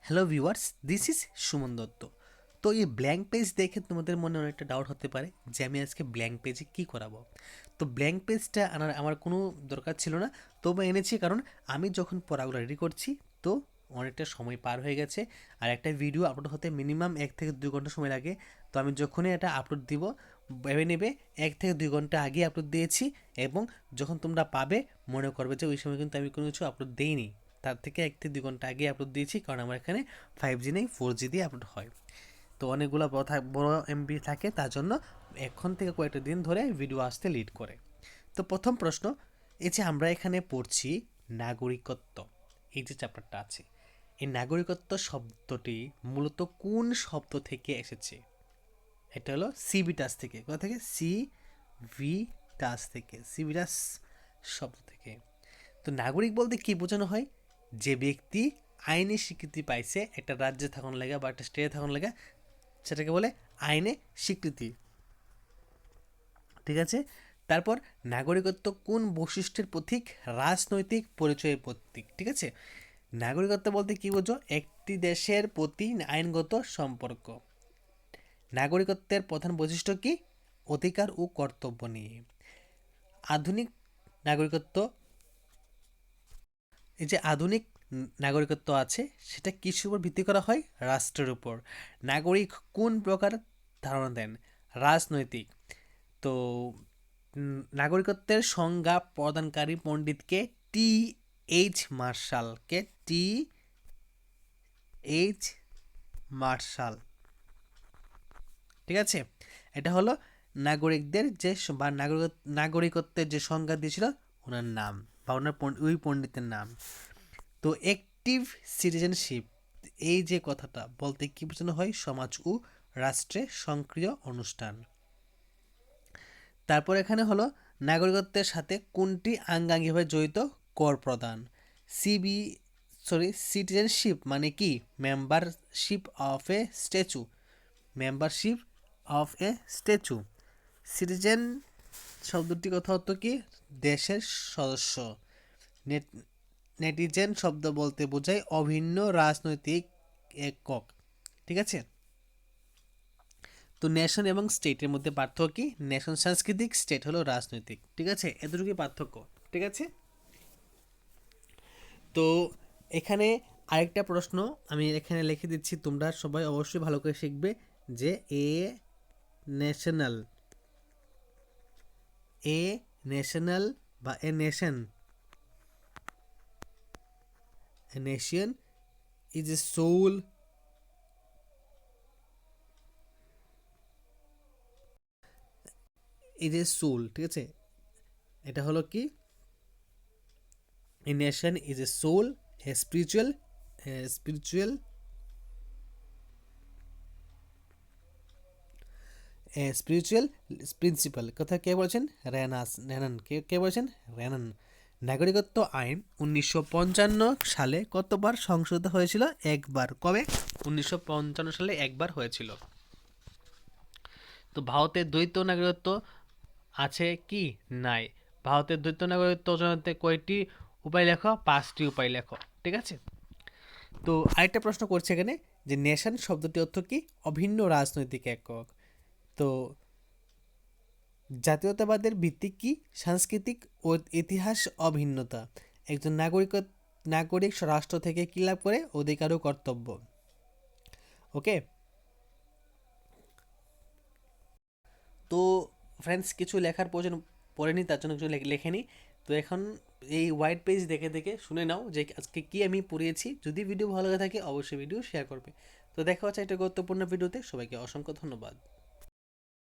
Hello viewers, this is Suman Dutta. তো এই blank page দেখে তোমাদের মনে অনেকটা ডাউট হতে পারে যে আমি আজকে ব্ল্যাঙ্ক পেজে কী করাবো। তো ব্ল্যাঙ্ক পেজটা আনার আমার কোনো দরকার ছিল না, তবু এনেছি কারণ আমি যখন পড়াগুলো রেডি করছি তো অনেকটা সময় পার হয়ে গেছে। আর একটা ভিডিও আপলোড হতে মিনিমাম 1 থেকে 2 ঘন্টা সময় লাগে। তো আমি যখনই এটা আপলোড দিব ভেবে নেবে 1 থেকে 2 ঘন্টা আগে আপলোড দিয়েছি, এবং যখন তোমরা পাবে মনে করবে যে ওই সময় কিন্তু আমি কোনো কিছু আপলোড দেইনি। তার থেকে 1 থেকে 2 ঘন্টা আগে আপলোড দিয়েছি, কারণ আমার এখানে 5G নেই, 4G দিয়ে আপলোড হয়। তো অনেকগুলো বড় এমবি থাকে, তার জন্য এখন থেকে কয়েকটা দিন ধরে ভিডিও আসতে লিড করে। তো প্রথম প্রশ্ন, এই যে আমরা এখানে পড়ছি নাগরিকত্ব, এই যে চ্যাপ্টারটা আছে, এই নাগরিকত্ব শব্দটি মূলত কোন শব্দ থেকে এসেছে? এটা হলো সিভিটাস থেকে। কোথা থেকে? সিভিটাস শব্দ থেকে। তো নাগরিক বলতে কি বোঝানো হয়? যে ব্যক্তি আইনি স্বীকৃতি পাইছে একটা রাজ্যে থাকুন লাগা বা একটা স্টেটে থাকুন লাগা, সেটাকে বলে আইনে স্বীকৃতি। ঠিক আছে। তারপর নাগরিকত্ব কোন বৈশিষ্ট্যের প্রতীক? রাজনৈতিক পরিচয়ের প্রতীক। ঠিক আছে। নাগরিকত্ব বলতে কি বোঝো? একটি দেশের প্রতি আইনগত সম্পর্ক। নাগরিকত্বের প্রধান বৈশিষ্ট্য কি? অধিকার ও কর্তব্য নিয়ে। আধুনিক নাগরিকত্ব, এই যে আধুনিক নাগরিকত্ব আছে সেটা কিসের উপর ভিত্তি করা হয়? রাষ্ট্রের উপর। নাগরিক কোন প্রকার ধারণা দেন? রাজনৈতিক। তো নাগরিকত্বের সংজ্ঞা প্রদানকারী পণ্ডিতকে? T H martial. ঠিক আছে। এটা হলো নাগরিকদের যে বা নাগরিকত্বের যে সংজ্ঞা দিয়েছিল ওনার নাম, বা ওনার ওই পণ্ডিতের নাম। তো অ্যাক্টিভ সিটিজেনশিপ, এই যে কথাটা বলতে কি বোঝানো হয়? সমাজ ও রাষ্ট্রে সক্রিয় অনুষ্ঠান। তারপর এখানে হলো নাগরিকত্বের সাথে কোনটি আঙ্গাঙ্গিভাবে জড়িত? কর প্রদান। সিবি সিটিজেনশিপ মানে কি? Membership of a statue. Membership of a statue. Citizen শব্দটি কথা হতো কি? দেশের সদস্য। নেটিজেন শব্দ বলতে বোঝায় অভিন্ন রাজনৈতিক একক। ঠিক আছে। তো নেশন এবং স্টেটের মধ্যে পার্থক্য কি? নেশন সাংস্কৃতিক, স্টেট হলো রাজনৈতিক। ঠিক আছে, এতটুকুই পার্থক্য। ঠিক আছে। তো এখানে আরেকটা প্রশ্ন আমি এখানে লিখে দিচ্ছি, তোমরা সবাই অবশ্যই ভালো করে শিখবে যে ন্যাশনাল এ ন্যাশনাল বা নেশন ইজ এ সোল, ঠিক আছে। এটা হলো কি? A nation is a soul, a spiritual principal. কথা কে বলেছেন? রেনান। কে বলেছেন? রেনান। নাগরিকত্ব আইন 1955 সালে কতবার সংশোধিত হয়েছিল? একবার। কবে? 1955 সালে একবার হয়েছিল। তো ভারতের দ্বৈত নাগরিকত্ব আছে কি? নাই। ভারতের দ্বৈত নাগরিকত্ব জানাতে কয়টি উপায় লেখো? 5টি উপায় লেখো। ঠিক আছে। তো আরেকটা প্রশ্ন করছে এখানে যে নেশন শব্দটি অর্থ কি? অভিন্ন রাজনৈতিক একক। তো জাতীয়তাবাদের ভিত্তি কি? সাংস্কৃতিক ও ইতিহাস অভিন্নতা। একজন নাগরিক রাষ্ট্র থেকে কী লাভ করে? অধিকার ও কর্তব্য। ওকে। তো ফ্রেন্ডস, কিছু লেখার প্রয়োজন পড়েনি, তার জন্য কিছু লেখে নি। তো এখন এই হোয়াইট পেজ দেখে দেখে শুনে নাও যে আজকে কি আমি পড়িয়েছি। যদি ভিডিও ভালো লাগে থাকে অবশ্যই ভিডিও শেয়ার করবে। তো দেখা হচ্ছে একটা গুরুত্বপূর্ণ ভিডিওতে। সবাইকে অসংখ্য ধন্যবাদ।